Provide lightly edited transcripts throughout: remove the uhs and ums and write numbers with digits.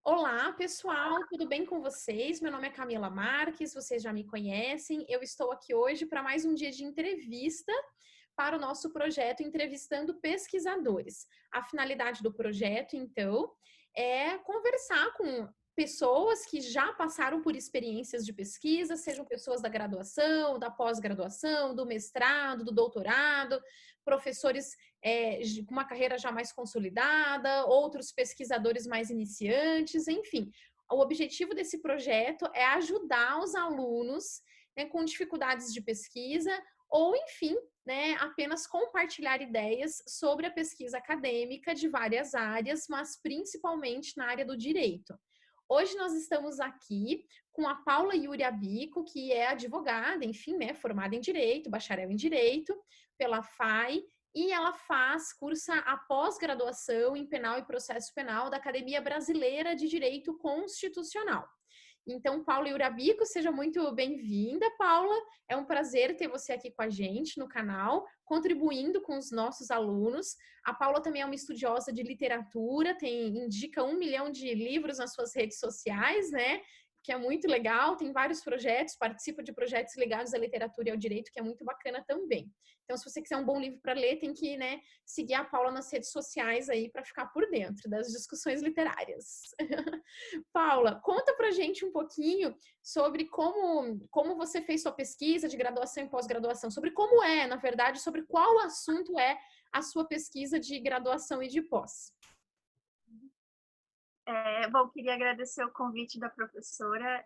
Olá, pessoal, tudo bem com vocês? Meu nome é Camila Marques, vocês já me conhecem. Eu estou aqui hoje para mais um dia de entrevista para o nosso projeto Entrevistando Pesquisadores. A finalidade do projeto, então, é conversar com pessoas que já passaram por experiências de pesquisa, sejam pessoas da graduação, da pós-graduação, do mestrado, do doutorado, professores com uma carreira já mais consolidada, outros pesquisadores mais iniciantes, enfim. O objetivo desse projeto é ajudar os alunos, né, com dificuldades de pesquisa ou, enfim, né, apenas compartilhar ideias sobre a pesquisa acadêmica de várias áreas, mas principalmente na área do direito. Hoje nós estamos aqui com a Paula Yuriabico, que é advogada, enfim, né, formada em Direito, bacharel em Direito pela FAI, e ela cursa a pós-graduação em Penal e Processo Penal da Academia Brasileira de Direito Constitucional. Então, Paula Yuriabico, seja muito bem-vinda, Paula. É um prazer ter você aqui com a gente no canal, contribuindo com os nossos alunos. A Paula também é uma estudiosa de literatura, indica 1 milhão de livros nas suas redes sociais, né? Que é muito legal, tem vários projetos, participa de projetos ligados à literatura e ao direito, que é muito bacana também. Então, se você quiser um bom livro para ler, tem que, né, seguir a Paula nas redes sociais aí para ficar por dentro das discussões literárias. Paula, conta pra gente um pouquinho sobre como você fez sua pesquisa de graduação e pós-graduação, sobre como é, na verdade, sobre qual assunto é a sua pesquisa de graduação e de pós. Bom, queria agradecer o convite da professora.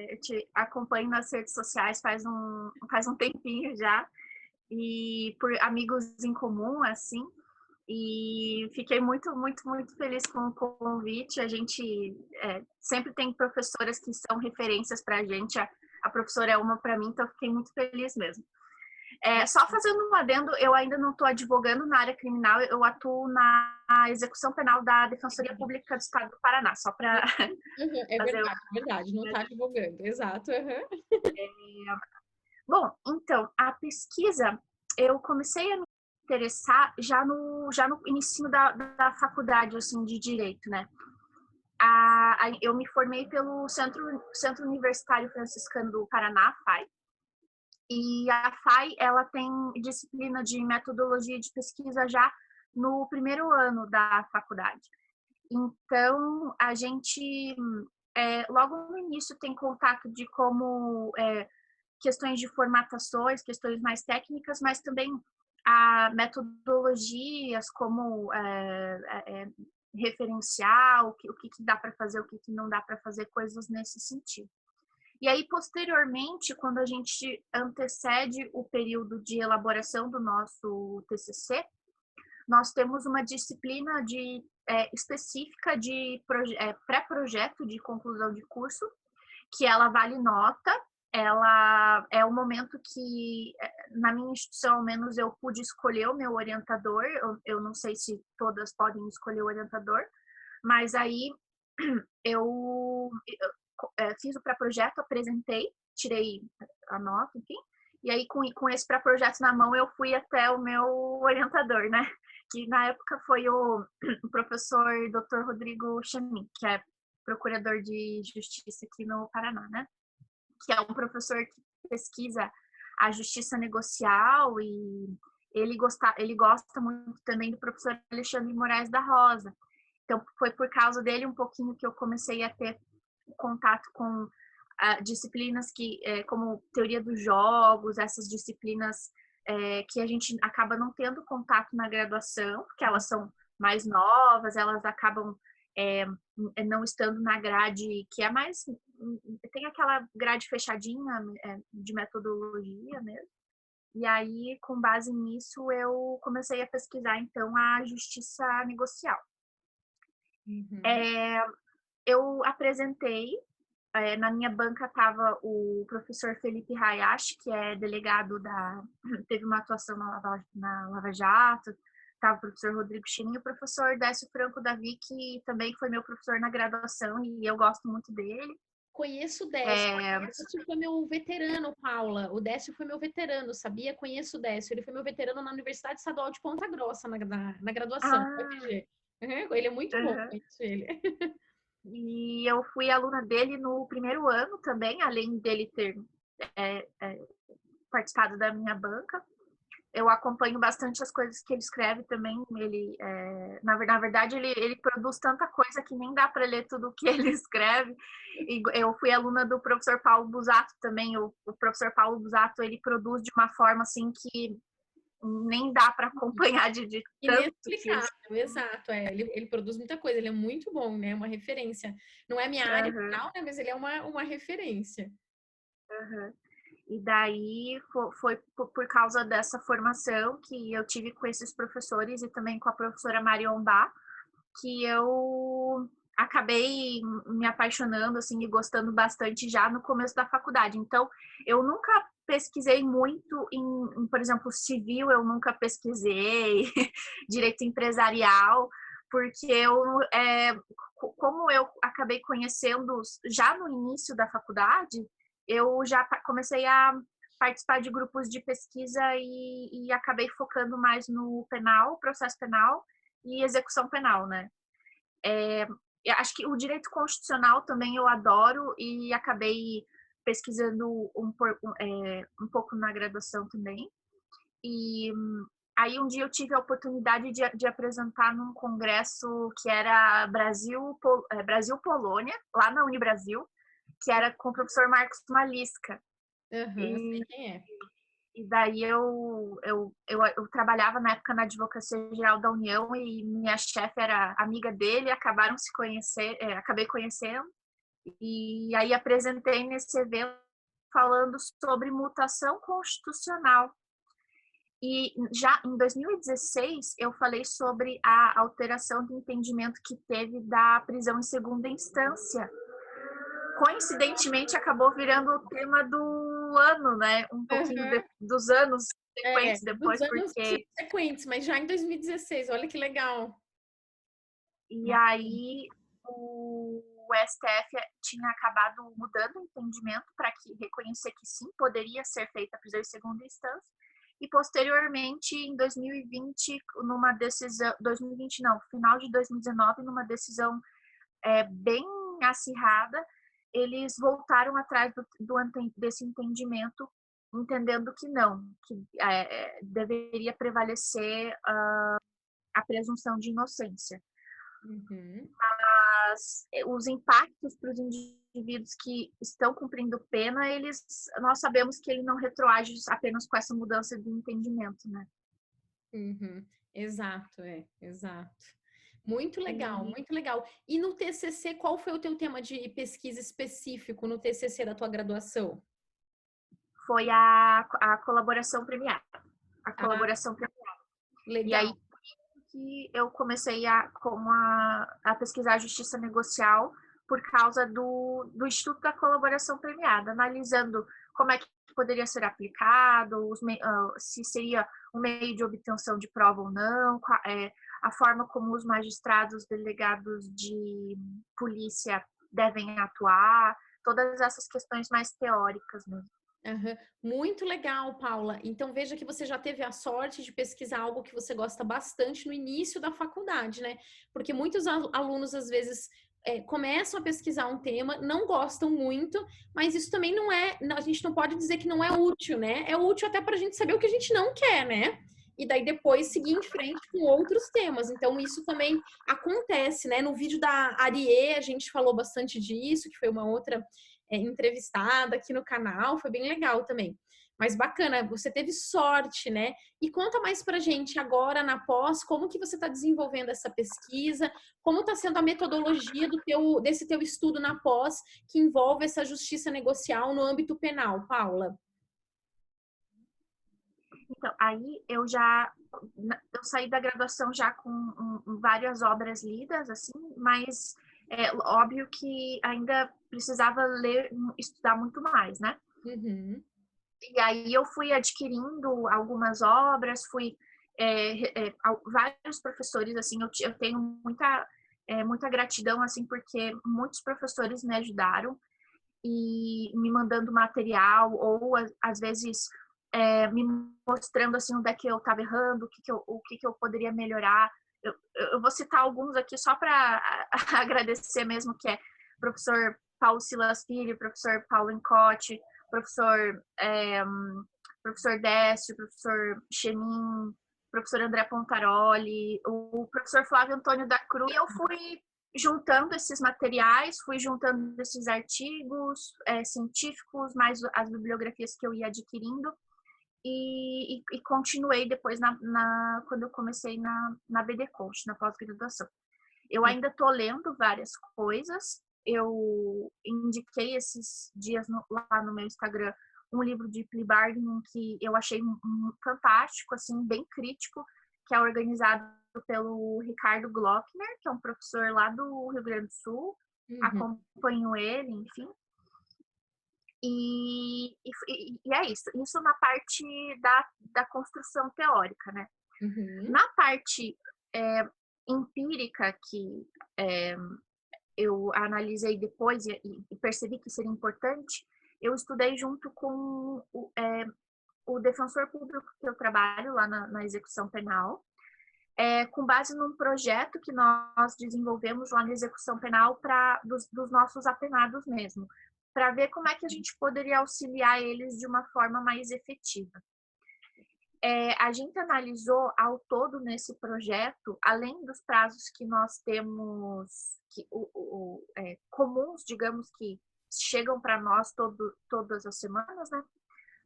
Eu te acompanho nas redes sociais faz um tempinho já, e por amigos em comum, assim, e fiquei muito, muito, muito feliz com o convite. A gente sempre tem professoras que são referências para a gente, a professora é uma para mim, então fiquei muito feliz mesmo. Só fazendo um adendo, eu ainda não estou advogando na área criminal, eu atuo na execução penal da Defensoria Pública do Estado do Paraná, só para É fazer verdade, não está advogando, exato. Bom, então, a pesquisa, eu comecei a me interessar já no início da faculdade, assim, de Direito, né? Eu me formei pelo Centro Universitário Franciscano do Paraná, FAI, e a FAI, ela tem disciplina de metodologia de pesquisa já no primeiro ano da faculdade. Então, a gente, logo no início, tem contato de como questões de formatações, questões mais técnicas, mas também metodologias como referencial, o que dá para fazer, o que não dá para fazer, coisas nesse sentido. E aí, posteriormente, quando a gente antecede o período de elaboração do nosso TCC, nós temos uma disciplina específica de pré-projeto de conclusão de curso, que ela vale nota. Ela é o momento que, na minha instituição, ao menos, eu pude escolher o meu orientador. Eu não sei se todas podem escolher o orientador, mas aí eu fiz o pré-projeto, apresentei, tirei a nota, enfim, e aí com esse pré-projeto na mão eu fui até o meu orientador, né? Que na época foi o professor Dr. Rodrigo Chamin, que é procurador de justiça aqui no Paraná, né? Que é um professor que pesquisa a justiça negocial, e ele gosta muito também do professor Alexandre Moraes da Rosa. Então, foi por causa dele um pouquinho que eu comecei a ter contato com disciplinas como teoria dos jogos, essas disciplinas que a gente acaba não tendo contato na graduação, porque elas são mais novas, elas acabam não estando na grade que é mais... Tem aquela grade fechadinha de metodologia mesmo. E aí, com base nisso, eu comecei a pesquisar, então, a justiça negocial. Uhum. Eu apresentei, na minha banca estava o professor Felipe Hayashi, que é delegado teve uma atuação na Lava Jato, estava o professor Rodrigo Chininho e o professor Décio Franco Davi, que também foi meu professor na graduação e eu gosto muito dele. Conheço o Décio. O Décio foi meu veterano, Paula. O Décio foi meu veterano, sabia? Conheço o Décio. Ele foi meu veterano na Universidade Estadual de Ponta Grossa, na graduação, UFG. Ele é muito bom, conheço ele. E eu fui aluna dele no primeiro ano também, além dele ter participado da minha banca. Eu acompanho bastante as coisas que ele escreve também. Ele, na verdade, ele produz tanta coisa que nem dá para ler tudo o que ele escreve. E eu fui aluna do professor Paulo Busato também. O professor Paulo Busato, ele produz de uma forma assim que nem dá para acompanhar de tanto Inexplicável, exato. Ele produz muita coisa, ele é muito bom, né? Uma referência. Não é minha área final, né? Mas ele é uma referência. E daí foi por causa dessa formação que eu tive com esses professores e também com a professora Marion Bá, que eu acabei me apaixonando assim e gostando bastante já no começo da faculdade. Então, eu nunca pesquisei muito por exemplo, civil, eu nunca pesquisei, direito empresarial, porque como eu acabei conhecendo já no início da faculdade, eu já comecei a participar de grupos de pesquisa e acabei focando mais no penal, processo penal e execução penal, né? Eu acho que o direito constitucional também eu adoro e acabei pesquisando um pouco na graduação também. E aí um dia eu tive a oportunidade de apresentar num congresso que era Brasil-Polônia, lá na Unibrasil, que era com o professor Marcos Malisca. Sei quem é. E daí eu trabalhava na época na Advocacia Geral da União e minha chefe era amiga dele, acabei conhecendo. E aí apresentei nesse evento falando sobre mutação constitucional. E já em 2016 eu falei sobre a alteração de entendimento que teve da prisão em segunda instância. Coincidentemente acabou virando o tema do ano, né? Um pouquinho dos anos sequentes depois, dos anos porque sequentes, mas já em 2016, olha que legal. E aí o STF tinha acabado mudando o entendimento para reconhecer que sim, poderia ser feita a prisão em segunda instância. E posteriormente, em 2020, numa decisão, 2020 não, final de 2019, numa decisão bem acirrada, eles voltaram atrás desse entendimento, entendendo que não, que deveria prevalecer a presunção de inocência. Mas os impactos para os indivíduos que estão cumprindo pena, nós sabemos que ele não retroage apenas com essa mudança de entendimento, né? Exato, exato. Muito legal, muito legal. E no TCC, qual foi o teu tema de pesquisa específico no TCC da tua graduação? Foi a colaboração premiada. A colaboração premiada. Legal. E aí que eu comecei a pesquisar a justiça negocial por causa do Instituto da Colaboração Premiada, analisando como é que poderia ser aplicado, se seria um meio de obtenção de prova ou não, a forma como os magistrados, delegados de polícia devem atuar, todas essas questões mais teóricas mesmo. Muito legal, Paula. Então, veja que você já teve a sorte de pesquisar algo que você gosta bastante no início da faculdade, né? Porque muitos alunos, às vezes, começam a pesquisar um tema, não gostam muito, mas isso também não a gente não pode dizer que não é útil, né? É útil até para a gente saber o que a gente não quer, né? E daí depois seguir em frente com outros temas. Então, isso também acontece, né? No vídeo da Ariê, a gente falou bastante disso, que foi uma outra entrevistada aqui no canal, foi bem legal também. Mas bacana, você teve sorte, né? E conta mais pra gente agora na pós, como que você está desenvolvendo essa pesquisa, como está sendo a metodologia desse teu estudo na pós, que envolve essa justiça negocial no âmbito penal, Paula? Então, aí eu saí da graduação já com várias obras lidas, assim, mas é óbvio que ainda precisava estudar muito mais, né? E aí eu fui adquirindo algumas obras, vários professores, assim, eu tenho muita gratidão, assim, porque muitos professores me ajudaram e me mandando material ou às vezes me mostrando assim onde é que eu estava errando, o que eu poderia melhorar. Eu vou citar alguns aqui só para agradecer mesmo, que professor Paulo Silas Filho, professor Paulo Encote, professor Décio, professor Chemin, professor André Pontaroli, o professor Flávio Antônio da Cruz. E eu fui juntando esses materiais, fui juntando esses artigos científicos, mais as bibliografias que eu ia adquirindo, e continuei depois quando eu comecei na BD Coach, na pós-graduação. Eu ainda estou lendo várias coisas. Eu indiquei esses dias lá no meu Instagram um livro de plea bargaining que eu achei fantástico, assim, bem crítico, que é organizado pelo Ricardo Glockner, que é um professor lá do Rio Grande do Sul. Acompanho ele, enfim. E é isso. Isso na parte da construção teórica, né? Na parte empírica, que eu analisei depois e percebi que seria importante, eu estudei junto com o defensor público que eu trabalho lá na execução penal, com base num projeto que nós desenvolvemos lá na execução penal dos nossos apenados mesmo, para ver como é que a gente poderia auxiliar eles de uma forma mais efetiva. A gente analisou ao todo nesse projeto, além dos prazos que nós temos, comuns, digamos, que chegam para nós todas as semanas, né?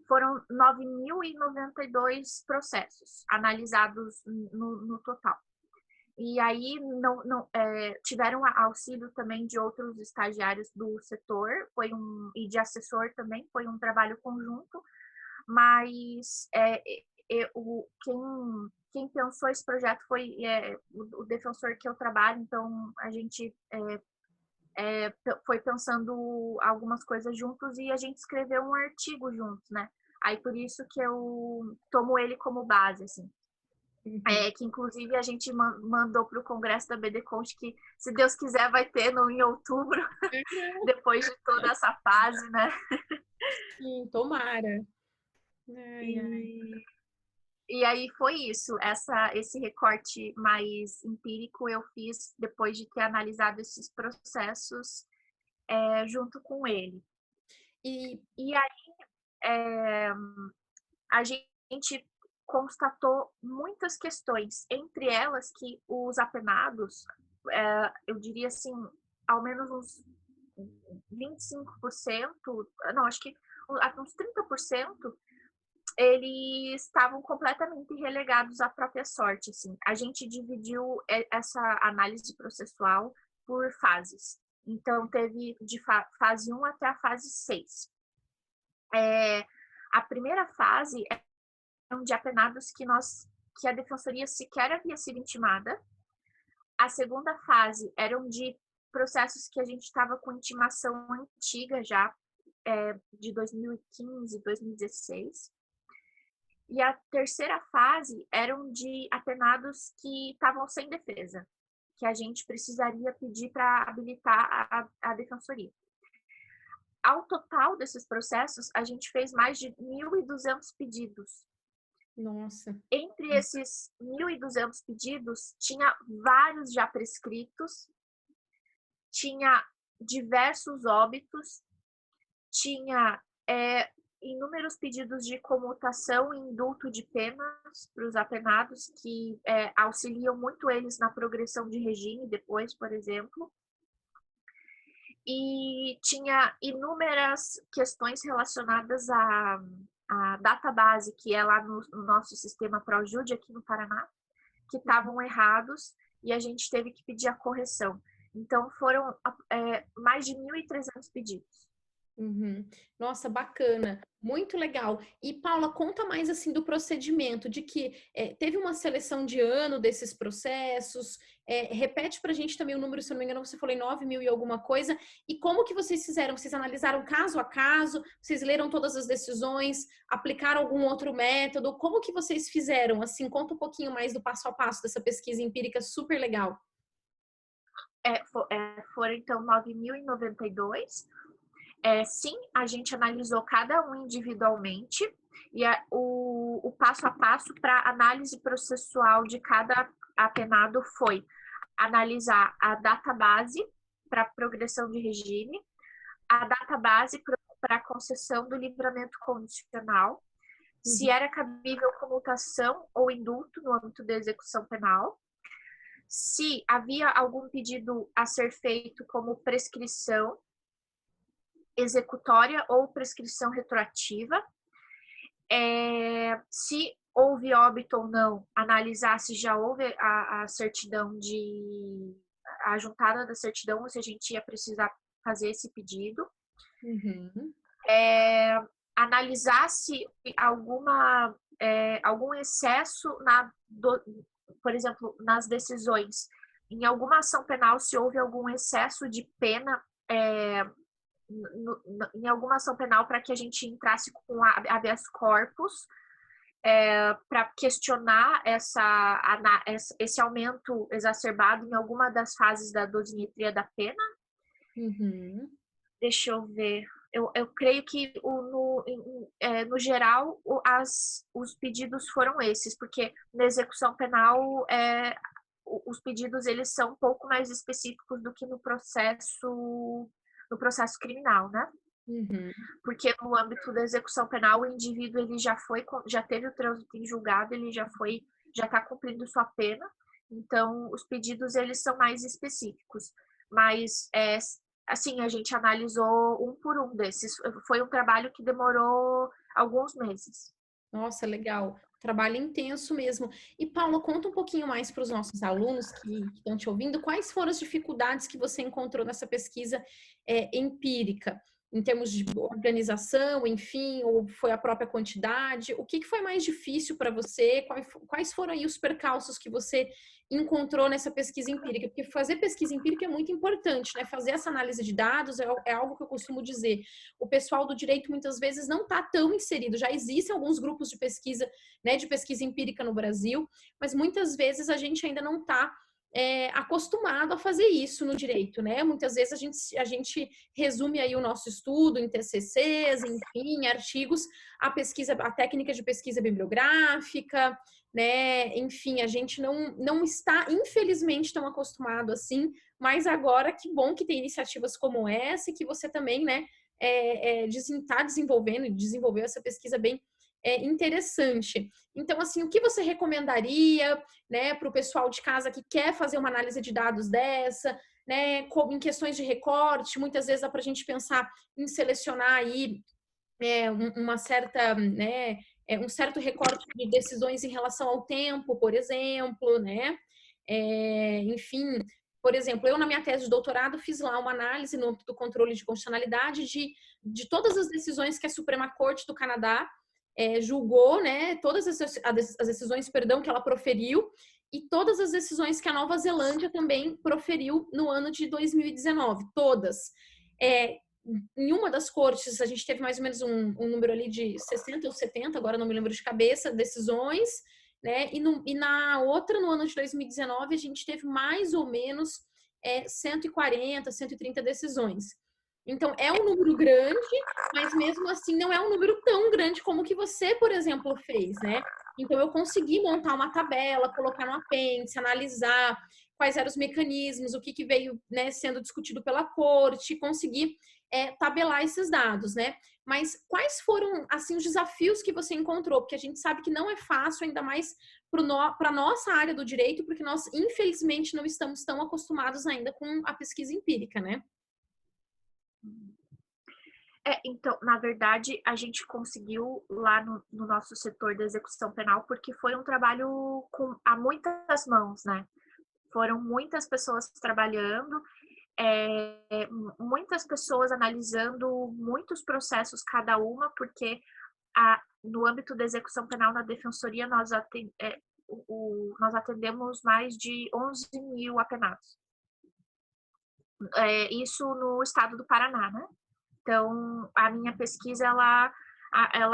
Foram 9.092 processos analisados no total. E aí tiveram auxílio também de outros estagiários do setor, e de assessor também, foi um trabalho conjunto, mas quem pensou esse projeto foi o defensor que eu trabalho, então a gente foi pensando algumas coisas juntos e a gente escreveu um artigo juntos, né? Aí por isso que eu tomo ele como base, assim. Que inclusive a gente mandou para o congresso da BD Coach, que se Deus quiser vai ter em outubro, depois de toda essa fase, né? Sim, tomara. E aí foi isso, esse recorte mais empírico eu fiz depois de ter analisado esses processos junto com ele. E aí a gente constatou muitas questões, entre elas que os apenados, eu diria assim, ao menos uns 25%, não, acho que uns 30%, eles estavam completamente relegados à própria sorte, assim. A gente dividiu essa análise processual por fases. Então, teve de fase 1 até a fase 6. A primeira fase eram de apenados que a defensoria sequer havia sido intimada. A segunda fase eram de processos que a gente estava com intimação antiga já, de 2015, 2016. E a terceira fase eram de apenados que estavam sem defesa, que a gente precisaria pedir para habilitar a defensoria. Ao total desses processos, a gente fez mais de 1.200 pedidos. Nossa. Entre esses 1.200 pedidos, tinha vários já prescritos, tinha diversos óbitos, tinha inúmeros pedidos de comutação e indulto de penas para os apenados, que auxiliam muito eles na progressão de regime depois, por exemplo. E tinha inúmeras questões relacionadas à database, que é lá no nosso sistema ProJude, aqui no Paraná, que estavam errados e a gente teve que pedir a correção. Então, foram mais de 1.300 pedidos. Nossa, bacana, muito legal. E Paula, conta mais assim do procedimento, de que teve uma seleção de ano desses processos, repete pra gente também o número, se eu não me engano, você falou em 9.000 e alguma coisa, e como que vocês fizeram? Vocês analisaram caso a caso, vocês leram todas as decisões, aplicaram algum outro método, como que vocês fizeram? Assim, conta um pouquinho mais do passo a passo dessa pesquisa empírica super legal. Foram então 9.092. Sim, a gente analisou cada um individualmente e o passo a passo para análise processual de cada apenado foi analisar a database, para progressão de regime, a data base para a concessão do livramento condicional, se era cabível comutação ou indulto no âmbito da execução penal, se havia algum pedido a ser feito como prescrição executória ou prescrição retroativa, se houve óbito ou não, analisar se já houve a certidão a juntada da certidão, ou se a gente ia precisar fazer esse pedido. Analisar se algum excesso por exemplo, nas decisões, em alguma ação penal, se houve algum excesso de pena em alguma ação penal para que a gente entrasse com habeas corpus para questionar esse aumento exacerbado em alguma das fases da dosimetria da pena. Deixa eu ver. Eu creio que no geral os pedidos foram esses, porque na execução penal os pedidos eles são um pouco mais específicos do que no processo criminal, né? Porque no âmbito da execução penal o indivíduo ele já teve o trânsito em julgado, ele já está cumprindo sua pena, então os pedidos eles são mais específicos, mas assim, a gente analisou um por um desses. Foi um trabalho que demorou alguns meses. Nossa, legal. Trabalho intenso mesmo. E, Paula, conta um pouquinho mais para os nossos alunos que estão te ouvindo. Quais foram as dificuldades que você encontrou nessa pesquisa empírica? Em termos de organização, enfim, ou foi a própria quantidade? O que foi mais difícil para você? Quais foram aí os percalços que você encontrou nessa pesquisa empírica? Porque fazer pesquisa empírica é muito importante, né? Fazer essa análise de dados é algo que eu costumo dizer. O pessoal do direito muitas vezes não está tão inserido. Já existem alguns grupos de pesquisa, né, de pesquisa empírica no Brasil, mas muitas vezes a gente ainda não está acostumado a fazer isso no direito, né? Muitas vezes a gente resume aí o nosso estudo em TCCs, enfim, artigos, a técnica de pesquisa bibliográfica, né? Enfim, a gente não está, infelizmente, tão acostumado assim, mas agora que bom que tem iniciativas como essa e que você também, né, está desenvolvendo e desenvolveu essa pesquisa bem interessante. Então, assim, o que você recomendaria, né, para o pessoal de casa que quer fazer uma análise de dados dessa, né, como em questões de recorte, muitas vezes dá para a gente pensar em selecionar aí uma certa, né, um certo recorte de decisões em relação ao tempo, por exemplo, né, enfim, por exemplo, eu na minha tese de doutorado fiz lá uma análise no âmbito do controle de constitucionalidade de todas as decisões que a Suprema Corte do Canadá julgou, né, todas as decisões, perdão, que ela proferiu e todas as decisões que a Nova Zelândia também proferiu no ano de 2019, todas. Em uma das cortes, a gente teve mais ou menos um número ali de 60 ou 70, agora não me lembro de cabeça, decisões, né, e na outra, no ano de 2019, a gente teve mais ou menos 140, 130 decisões. Então, é um número grande, mas mesmo assim não é um número tão grande como o que você, por exemplo, fez, né? Então, eu consegui montar uma tabela, colocar no apêndice, analisar quais eram os mecanismos, o que veio, né, sendo discutido pela corte, conseguir tabelar esses dados, né? Mas quais foram, assim, os desafios que você encontrou? Porque a gente sabe que não é fácil, ainda mais para a nossa área do direito, porque nós, infelizmente, não estamos tão acostumados ainda com a pesquisa empírica, né? Então, na verdade, a gente conseguiu lá no nosso setor da execução penal, porque foi um trabalho a muitas mãos, né? Foram muitas pessoas trabalhando, muitas pessoas analisando muitos processos cada uma, porque no âmbito da execução penal na defensoria nós atendemos mais de 11 mil apenados. Isso no estado do Paraná, né? Então, a minha pesquisa, ela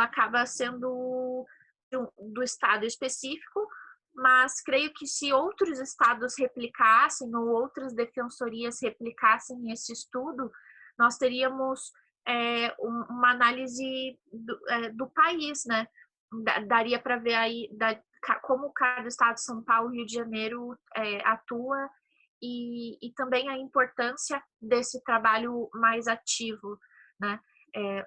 acaba sendo do estado específico, mas creio que se outros estados replicassem ou outras defensorias replicassem esse estudo, nós teríamos uma análise do país, né? Daria para ver aí como cada estado, São Paulo, Rio de Janeiro, atua e também a importância desse trabalho mais ativo, né?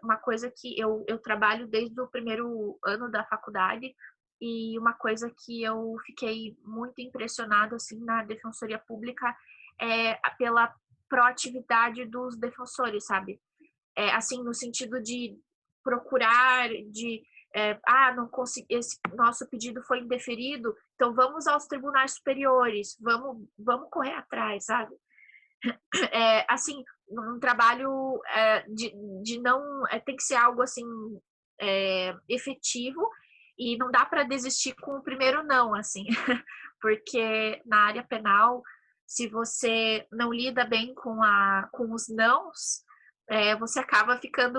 Uma coisa que eu trabalho desde o primeiro ano da faculdade, e uma coisa que eu fiquei muito impressionada assim na Defensoria Pública é pela proatividade dos defensores, sabe? Assim, no sentido de procurar, não consegui, esse nosso pedido foi indeferido, então vamos aos tribunais superiores, vamos correr atrás, sabe? Assim, um trabalho de não, tem que ser algo assim efetivo, e não dá para desistir com o primeiro não, assim, porque na área penal, se você não lida bem com os nãos, você acaba ficando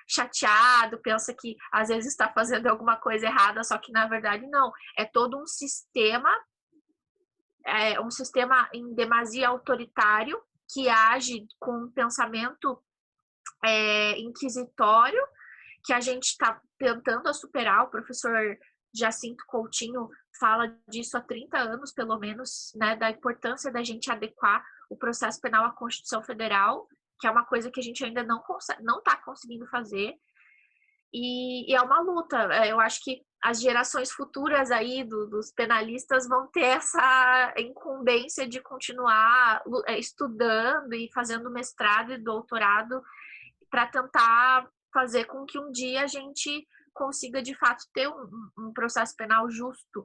chateado, pensa que às vezes está fazendo alguma coisa errada, só que na verdade não. É todo um sistema em demasia autoritário, que age com um pensamento inquisitório, que a gente está tentando superar. O professor Jacinto Coutinho fala disso há 30 anos, pelo menos, né, da importância da gente adequar o processo penal à Constituição Federal, que é uma coisa que a gente ainda não está conseguindo fazer. E é uma luta. Eu acho que as gerações futuras aí dos penalistas vão ter essa incumbência de continuar estudando e fazendo mestrado e doutorado para tentar fazer com que um dia a gente consiga, de fato, ter um processo penal justo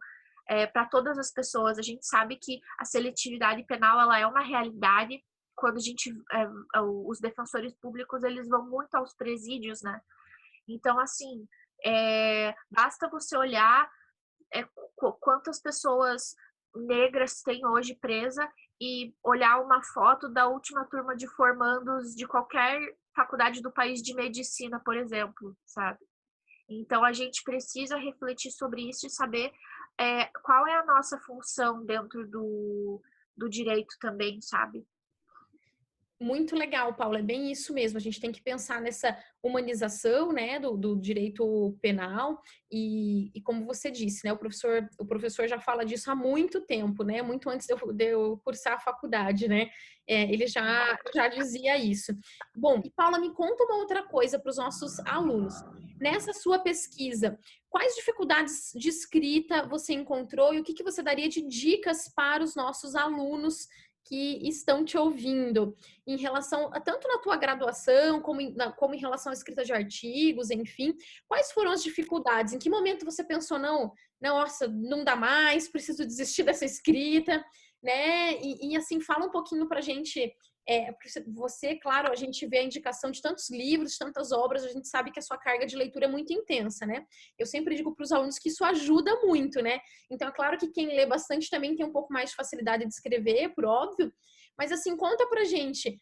para todas as pessoas. A gente sabe que a seletividade penal ela é uma realidade. Quando os defensores públicos eles vão muito aos presídios, né? Então, assim, basta você olhar quantas pessoas negras tem hoje presa e olhar uma foto da última turma de formandos de qualquer faculdade do país de medicina, por exemplo, sabe? Então, a gente precisa refletir sobre isso e saber qual é a nossa função dentro do direito também, sabe? Muito legal, Paula, é bem isso mesmo. A gente tem que pensar nessa humanização, né, do direito penal e como você disse, né, o professor já fala disso há muito tempo, né, muito antes de eu cursar a faculdade, né, ele já dizia isso. Bom, e Paula, me conta uma outra coisa para os nossos alunos. Nessa sua pesquisa, quais dificuldades de escrita você encontrou e o que você daria de dicas para os nossos alunos que estão te ouvindo em relação a tanto na tua graduação como em relação à escrita de artigos, enfim, quais foram as dificuldades? Em que momento você pensou, não, nossa, não dá mais, preciso desistir dessa escrita, né? E assim, fala um pouquinho pra gente. Você, claro, a gente vê a indicação de tantos livros, de tantas obras, a gente sabe que a sua carga de leitura é muito intensa, né? Eu sempre digo para os alunos que isso ajuda muito, né? Então, é claro que quem lê bastante também tem um pouco mais de facilidade de escrever, por óbvio, mas assim, conta pra gente,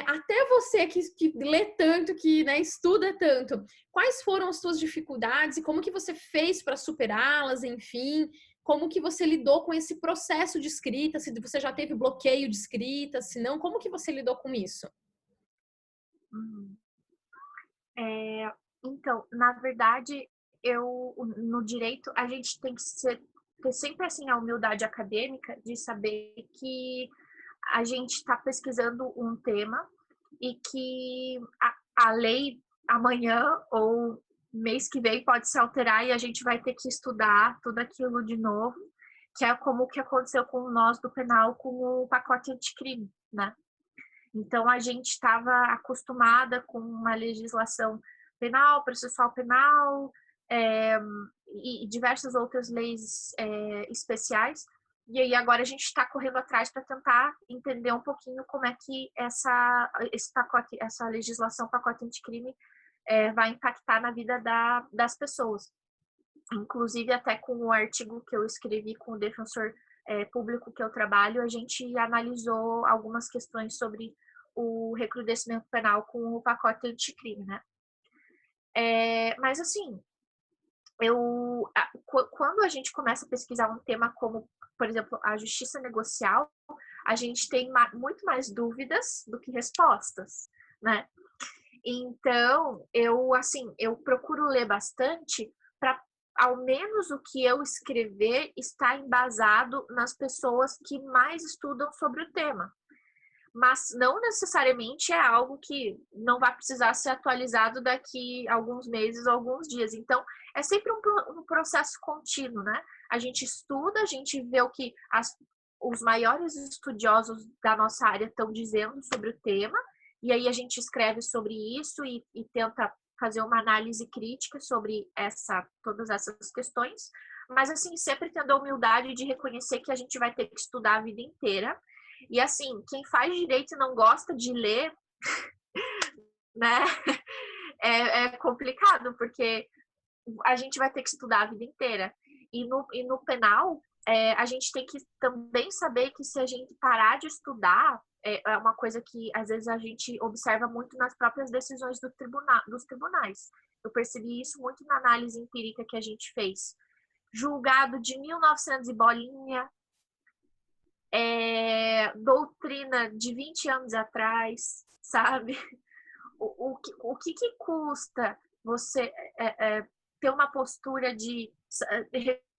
até você que lê tanto, que, né, estuda tanto, quais foram as suas dificuldades e como que você fez para superá-las, enfim, como que você lidou com esse processo de escrita, se você já teve bloqueio de escrita, se não, como que você lidou com isso? Então, na verdade, no direito, a gente tem que ter sempre assim a humildade acadêmica de saber que a gente está pesquisando um tema e que a lei amanhã ou mês que vem pode se alterar e a gente vai ter que estudar tudo aquilo de novo, que é como o que aconteceu com nós do penal com o pacote anticrime, né? Então, a gente estava acostumada com uma legislação penal, processual penal, e diversas outras leis especiais. E aí agora a gente está correndo atrás para tentar entender um pouquinho como é que esse pacote, essa legislação pacote anticrime vai impactar na vida das pessoas. Inclusive, até com o artigo que eu escrevi com o defensor público que eu trabalho, a gente analisou algumas questões sobre o recrudescimento penal com o pacote anticrime, né? Mas, assim, quando a gente começa a pesquisar um tema como, por exemplo, a justiça negocial, a gente tem muito mais dúvidas do que respostas, né? Então, eu procuro ler bastante para ao menos o que eu escrever está embasado nas pessoas que mais estudam sobre o tema. Mas não necessariamente é algo que não vai precisar ser atualizado daqui a alguns meses ou alguns dias. Então, é sempre um processo contínuo, né? A gente estuda, a gente vê o que os maiores estudiosos da nossa área estão dizendo sobre o tema, e aí a gente escreve sobre isso e tenta fazer uma análise crítica sobre todas essas questões, mas assim, sempre tendo a humildade de reconhecer que a gente vai ter que estudar a vida inteira. E assim, quem faz direito e não gosta de ler, né, é complicado, porque a gente vai ter que estudar a vida inteira. E no penal, a gente tem que também saber que se a gente parar de estudar, é uma coisa que às vezes a gente observa muito nas próprias decisões dos tribunais. Eu percebi isso muito na análise empírica que a gente fez. Julgado de 1900 e bolinha, doutrina de 20 anos atrás, sabe? O que custa você ter uma postura de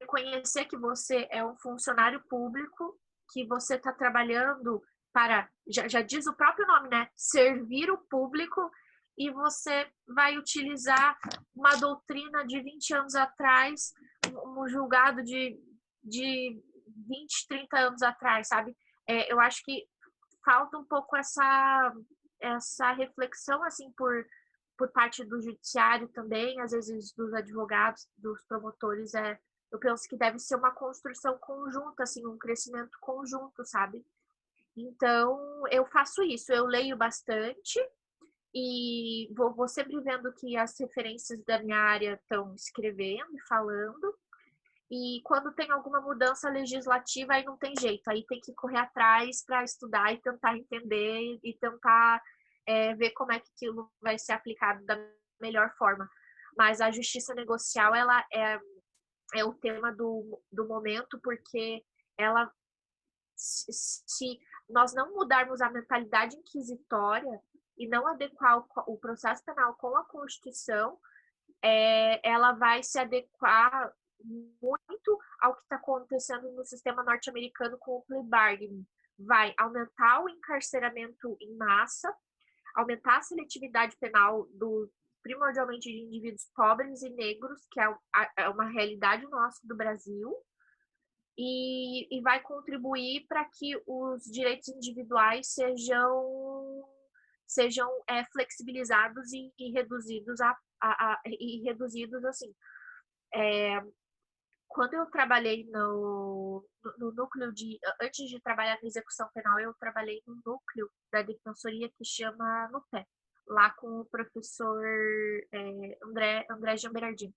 reconhecer que você é um funcionário público, que você está trabalhando para, já diz o próprio nome, né? Servir o público, e você vai utilizar uma doutrina de 20 anos atrás, um julgado de 20, 30 anos atrás, sabe? Eu acho que falta um pouco essa reflexão, assim, por parte do judiciário também, às vezes dos advogados, dos promotores. Eu penso que deve ser uma construção conjunta, assim, um crescimento conjunto, sabe? Então, eu faço isso, eu leio bastante e vou sempre vendo que as referências da minha área estão escrevendo e falando. E quando tem alguma mudança legislativa, aí não tem jeito, aí tem que correr atrás para estudar e tentar entender e tentar ver como é que aquilo vai ser aplicado da melhor forma. Mas a justiça negocial, ela é o tema do momento, porque ela, se nós não mudarmos a mentalidade inquisitória e não adequar o processo penal com a Constituição, ela vai se adequar muito ao que está acontecendo no sistema norte-americano com o plea bargaining. Vai aumentar o encarceramento em massa, aumentar a seletividade penal primordialmente de indivíduos pobres e negros, que é uma realidade nossa do Brasil, e vai contribuir para que os direitos individuais sejam flexibilizados e reduzidos assim. Quando eu trabalhei no núcleo antes de trabalhar na execução penal, eu trabalhei no núcleo da defensoria que chama NUPE, lá com o professor André Jamberardino.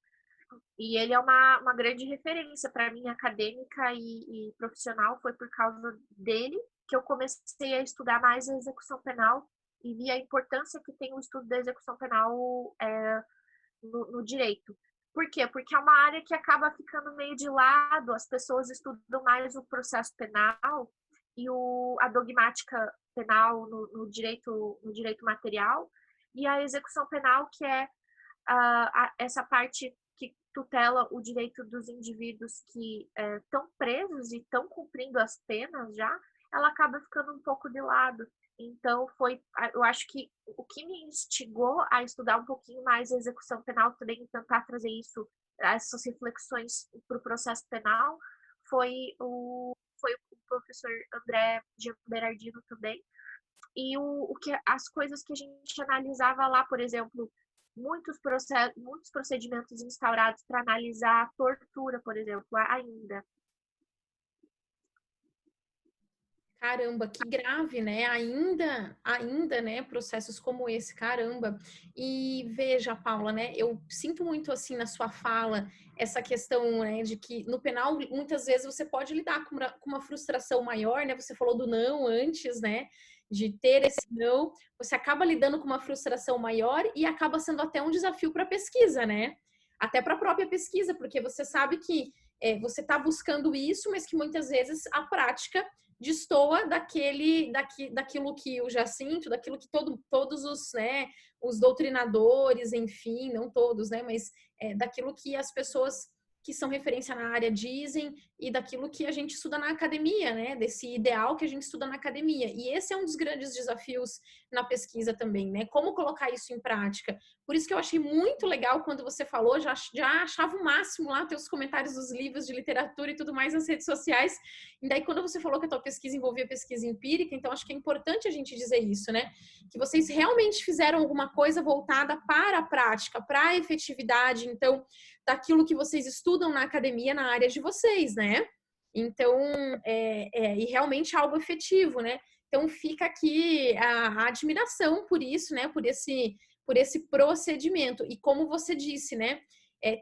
E ele é uma grande referência para mim, acadêmica e profissional. Foi por causa dele que eu comecei a estudar mais a execução penal e vi a importância que tem o estudo da execução penal no direito. Por quê? Porque é uma área que acaba ficando meio de lado, as pessoas estudam mais o processo penal e a dogmática penal no direito material, e a execução penal, que é essa parte que tutela o direito dos indivíduos que estão presos e estão cumprindo as penas já, ela acaba ficando um pouco de lado. Então, eu acho que o que me instigou a estudar um pouquinho mais a execução penal também, tentar trazer essas reflexões para o processo penal, foi o professor André Berardino também. E as coisas que a gente analisava lá, por exemplo, muitos procedimentos instaurados para analisar a tortura, por exemplo, ainda. Caramba, que grave, né? Ainda, né? Processos como esse, caramba. E veja, Paula, né? Eu sinto muito assim na sua fala essa questão, né, de que no penal muitas vezes você pode lidar com uma frustração maior, né? Você falou do não antes, né? De ter esse não, você acaba lidando com uma frustração maior e acaba sendo até um desafio para a pesquisa, né? Até para a própria pesquisa, porque você sabe que você está buscando isso, mas que muitas vezes a prática destoa daquilo que eu já sinto, daquilo que todos os, né, os doutrinadores, enfim, não todos, né, mas daquilo que as pessoas que são referência na área dizem e daquilo que a gente estuda na academia, né? Desse ideal que a gente estuda na academia. E esse é um dos grandes desafios na pesquisa também, né? Como colocar isso em prática. Por isso que eu achei muito legal quando você falou, já achava o máximo lá teus comentários dos livros de literatura e tudo mais nas redes sociais. E daí quando você falou que a tua pesquisa envolvia pesquisa empírica, então acho que é importante a gente dizer isso, né? Que vocês realmente fizeram alguma coisa voltada para a prática, para a efetividade, então, daquilo que vocês estudam na academia, na área de vocês, né? Então, e realmente algo efetivo, né? Então, fica aqui a admiração por isso, né? Por esse procedimento. E como você disse, né?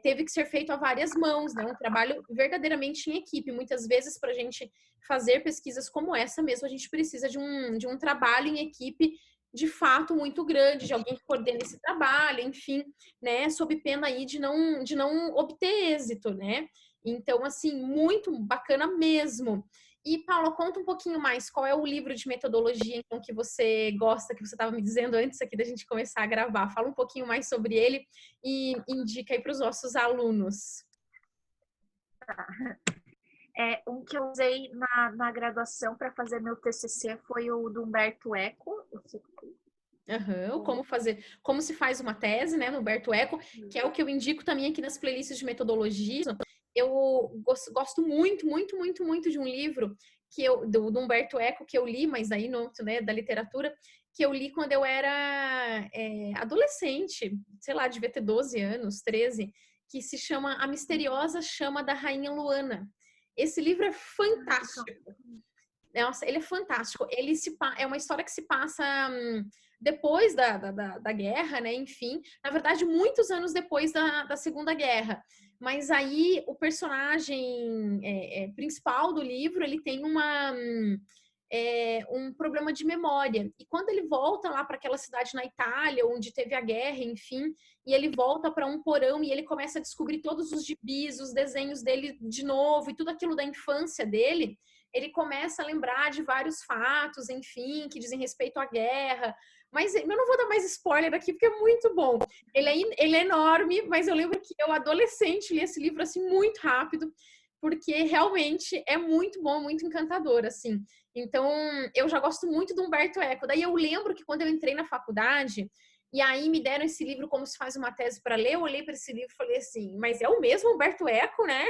Teve que ser feito a várias mãos, né? Um trabalho verdadeiramente em equipe. Muitas vezes, para a gente fazer pesquisas como essa mesmo, a gente precisa de um trabalho em equipe de fato muito grande, de alguém que coordene esse trabalho, enfim, né, sob pena aí de não obter êxito, né? Então, assim, muito bacana mesmo. E, Paula, conta um pouquinho mais, qual é o livro de metodologia, então, que você gosta, que você estava me dizendo antes aqui da gente começar a gravar. Fala um pouquinho mais sobre ele e indica aí para os nossos alunos. Um que eu usei na graduação para fazer meu TCC foi o do Humberto Eco. Como se faz uma tese, né, no Humberto Eco, que é o que eu indico também aqui nas playlists de metodologia. Eu gosto muito, muito, muito, muito de um livro do Humberto Eco que eu li, mas aí não, né, da literatura, que eu li quando eu era adolescente, sei lá, devia ter 12 anos, 13, que se chama A Misteriosa Chama da Rainha Luana. Esse livro é fantástico. Nossa, ele é fantástico. É uma história que se passa depois da guerra, né? Enfim, na verdade, muitos anos depois da Segunda Guerra. Mas aí o personagem principal do livro, ele tem um problema de memória. E quando ele volta lá para aquela cidade na Itália, onde teve a guerra, enfim, e ele volta para um porão e ele começa a descobrir todos os gibis, os desenhos dele de novo e tudo aquilo da infância dele, ele começa a lembrar de vários fatos, enfim, que dizem respeito à guerra. Mas eu não vou dar mais spoiler aqui, porque é muito bom. Ele é enorme, mas eu lembro que eu, adolescente, li esse livro assim muito rápido, porque realmente é muito bom, muito encantador, assim. Então, eu já gosto muito do Humberto Eco. Daí eu lembro que quando eu entrei na faculdade, e aí me deram esse livro como se faz uma tese para ler, eu olhei para esse livro e falei assim, mas é o mesmo Humberto Eco, né?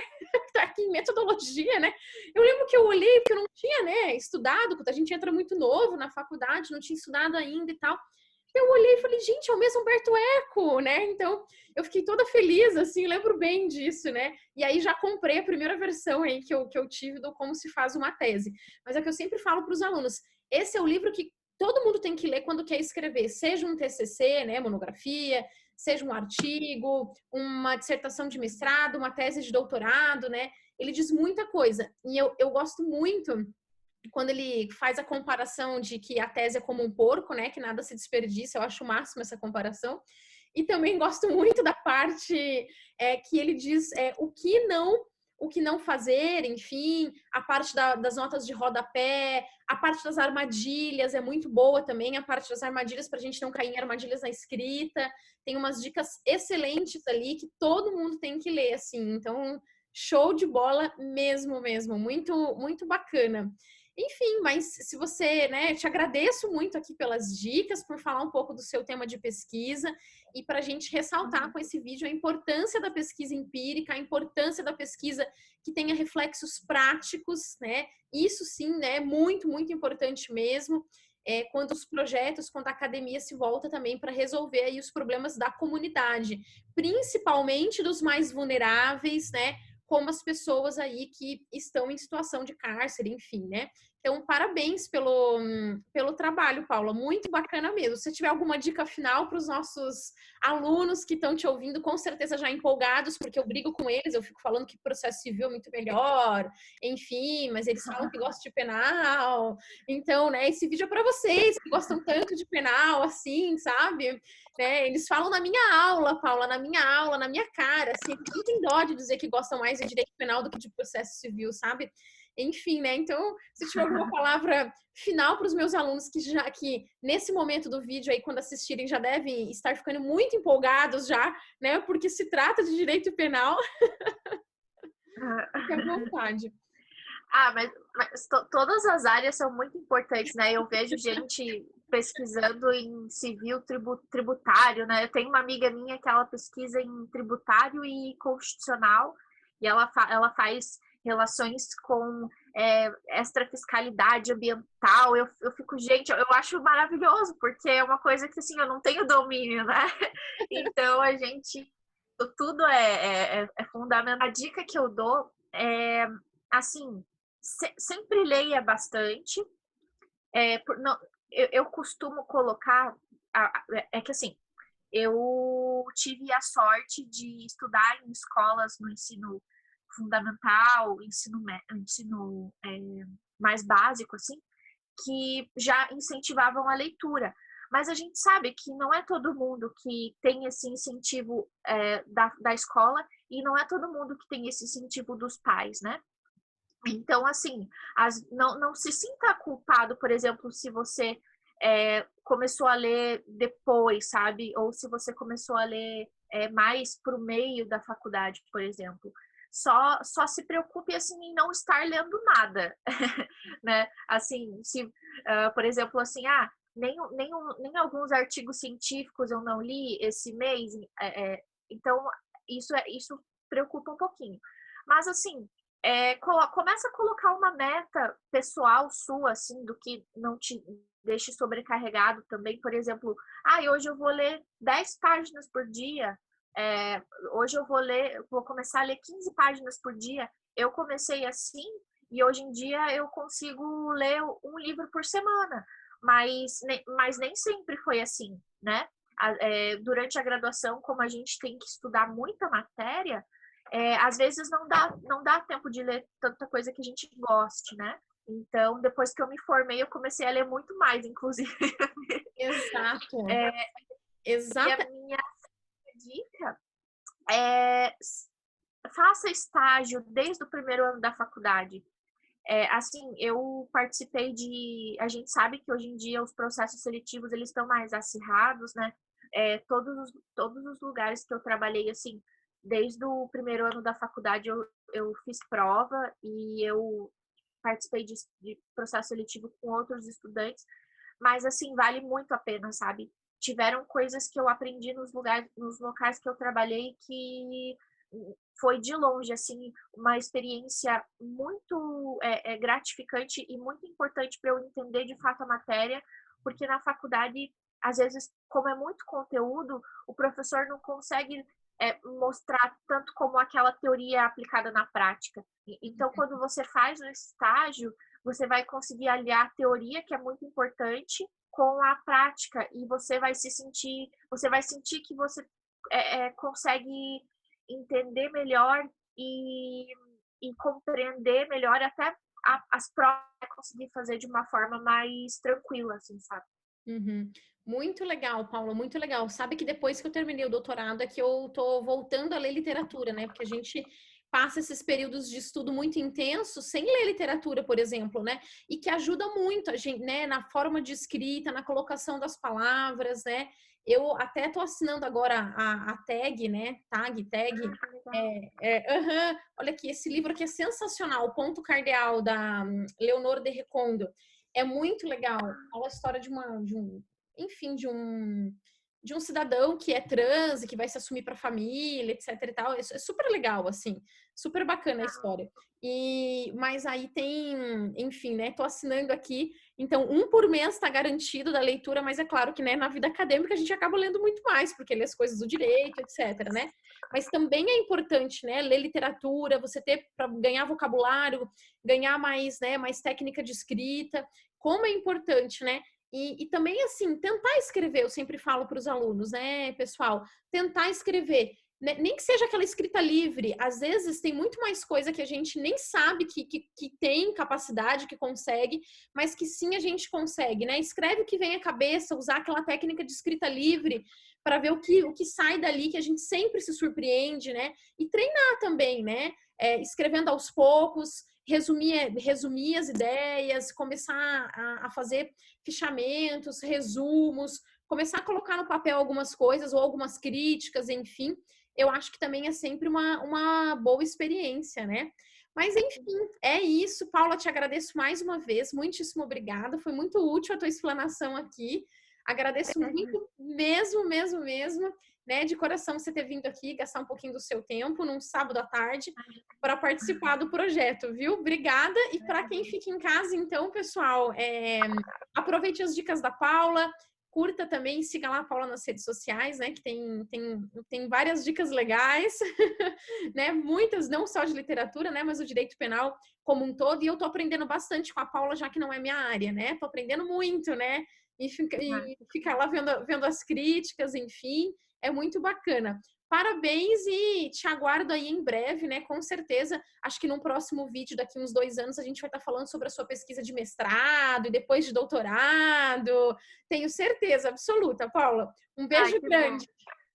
Tá aqui em metodologia, né? Eu lembro que eu olhei, porque eu não tinha, né, estudado, porque a gente entra muito novo na faculdade, não tinha estudado ainda e tal. Eu olhei e falei, gente, é o mesmo Humberto Eco, né? Então, eu fiquei toda feliz, assim, lembro bem disso, né? E aí já comprei a primeira versão aí que eu tive do Como se faz uma tese. Mas é o que eu sempre falo para os alunos, esse é o livro que todo mundo tem que ler quando quer escrever, seja um TCC, né, monografia, seja um artigo, uma dissertação de mestrado, uma tese de doutorado, né? Ele diz muita coisa. E eu gosto muito quando ele faz a comparação de que a tese é como um porco, né? Que nada se desperdiça. Eu acho o máximo essa comparação. E também gosto muito da parte que ele diz o que não fazer, enfim, a parte das notas de rodapé, a parte das armadilhas é muito boa também, a parte das armadilhas para a gente não cair em armadilhas na escrita. Tem umas dicas excelentes ali que todo mundo tem que ler, assim. Então, show de bola mesmo, muito, muito bacana. Enfim, mas se você, né, te agradeço muito aqui pelas dicas, por falar um pouco do seu tema de pesquisa e para a gente ressaltar com esse vídeo a importância da pesquisa empírica, a importância da pesquisa que tenha reflexos práticos, né? Isso sim, né, muito, muito importante mesmo. Quando os projetos, quando a academia se volta também para resolver aí os problemas da comunidade, principalmente dos mais vulneráveis, né? Como as pessoas aí que estão em situação de cárcere, enfim, né? Então, parabéns pelo trabalho, Paula. Muito bacana mesmo. Se tiver alguma dica final para os nossos alunos que estão te ouvindo, com certeza já empolgados, porque eu brigo com eles, eu fico falando que processo civil é muito melhor, enfim, mas eles falam que gostam de penal. Então, né, esse vídeo é para vocês que gostam tanto de penal, assim, sabe? Né? Eles falam na minha aula, Paula, na minha cara, assim, não tem dó de dizer que gostam mais de direito penal do que de processo civil, sabe? Enfim, né? Então, se tiver alguma palavra final para os meus alunos que nesse momento do vídeo aí, quando assistirem, já devem estar ficando muito empolgados já, né? Porque se trata de direito penal. Fique à vontade. Mas todas as áreas são muito importantes, né? Eu vejo gente pesquisando em civil tributário, né? Eu tenho uma amiga minha que ela pesquisa em tributário e constitucional, e ela faz relações com extrafiscalidade ambiental. Eu fico, gente, eu acho maravilhoso, porque é uma coisa que, assim, eu não tenho domínio, né? Então, tudo é fundamental. A dica que eu dou é, assim, sempre leia bastante. Não, eu costumo colocar. É que assim, eu tive a sorte de estudar em escolas no ensino fundamental, ensino mais básico, assim, que já incentivavam a leitura. Mas a gente sabe que não é todo mundo que tem esse incentivo da escola e não é todo mundo que tem esse incentivo dos pais, né? Então, assim, não se sinta culpado, por exemplo, se você começou a ler depois, sabe? Ou se você começou a ler mais para o meio da faculdade, por exemplo. Só se preocupe, assim, em não estar lendo nada, né? Assim, por exemplo, assim, nem alguns artigos científicos eu não li esse mês, então isso preocupa um pouquinho. Mas, assim, começa a colocar uma meta pessoal sua, assim, do que não te deixe sobrecarregado também. Por exemplo, hoje eu vou ler 10 páginas por dia. Hoje eu vou começar a ler 15 páginas por dia. Eu comecei assim e hoje em dia eu consigo ler um livro por semana. Mas nem sempre foi assim, né? Durante a graduação, como a gente tem que estudar muita matéria, às vezes não dá tempo de ler tanta coisa que a gente goste, né? Então, depois que eu me formei, eu comecei a ler muito mais, inclusive. Exato. E a minha dica é faça estágio desde o primeiro ano da faculdade. Assim, eu participei a gente sabe que hoje em dia os processos seletivos, eles estão mais acirrados, né? Todos os lugares que eu trabalhei, assim, desde o primeiro ano da faculdade, eu fiz prova e eu participei de processo seletivo com outros estudantes, mas, assim, vale muito a pena, sabe? Tiveram coisas que eu aprendi nos locais que eu trabalhei que foi de longe, assim, uma experiência muito gratificante e muito importante para eu entender de fato a matéria, porque na faculdade, às vezes, como é muito conteúdo, o professor não consegue mostrar tanto como aquela teoria aplicada na prática. Então, quando você faz o estágio, você vai conseguir aliar a teoria, que é muito importante, com a prática, e você vai sentir que você consegue entender melhor e compreender melhor até as provas, conseguir fazer de uma forma mais tranquila, assim, sabe? Uhum. Muito legal, Paula, muito legal. Sabe que depois que eu terminei o doutorado é que eu tô voltando a ler literatura, né? Porque a gente passa esses períodos de estudo muito intensos sem ler literatura, por exemplo, né? E que ajuda muito a gente, né? Na forma de escrita, na colocação das palavras, né? Eu até tô assinando agora a tag, né? Tag. Olha aqui, esse livro aqui é sensacional, O Ponto Cardeal, da Leonor de Recondo. É muito legal. Fala a história de um cidadão que é trans e que vai se assumir para a família, etc e tal. É super legal, assim, super bacana a história. Mas aí tem, enfim, né? Tô assinando aqui. Então, um por mês está garantido da leitura, mas é claro que, né, na vida acadêmica a gente acaba lendo muito mais, porque lê as coisas do direito, etc, né? Mas também é importante, né, ler literatura, você ter para ganhar vocabulário, ganhar mais, né, mais técnica de escrita. Como é importante, né? E também, assim, tentar escrever, eu sempre falo para os alunos, né, pessoal? Tentar escrever, nem que seja aquela escrita livre, às vezes tem muito mais coisa que a gente nem sabe que tem capacidade, que consegue, mas que sim a gente consegue, né? Escreve o que vem à cabeça, usar aquela técnica de escrita livre para ver o que sai dali, que a gente sempre se surpreende, né? E treinar também, né? Escrevendo aos poucos, resumir as ideias, começar a fazer fichamentos, resumos, começar a colocar no papel algumas coisas ou algumas críticas, enfim. eu acho que também é sempre uma boa experiência, né? Mas, enfim, é isso. Paula, te agradeço mais uma vez. Muitíssimo obrigada. Foi muito útil a tua explanação aqui. Agradeço muito mesmo, mesmo, mesmo, né? De coração você ter vindo aqui, gastar um pouquinho do seu tempo num sábado à tarde para participar do projeto, viu? Obrigada. E para quem fica em casa, então, pessoal, aproveite as dicas da Paula. Curta também, siga lá a Paula nas redes sociais, né? Que tem várias dicas legais, né? Muitas, não só de literatura, né? Mas o direito penal como um todo. E eu tô aprendendo bastante com a Paula, já que não é minha área, né? Tô aprendendo muito, né? E ficar lá vendo as críticas, enfim, é muito bacana. Parabéns e te aguardo aí em breve, né? Com certeza, acho que num próximo vídeo, daqui uns 2 anos, a gente vai estar falando sobre a sua pesquisa de mestrado e depois de doutorado. Tenho certeza absoluta, Paula. Um beijo grande.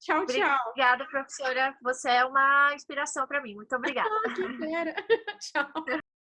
Tchau, tchau. Obrigada, professora. Você é uma inspiração para mim. Muito obrigada. Que fera. Tchau.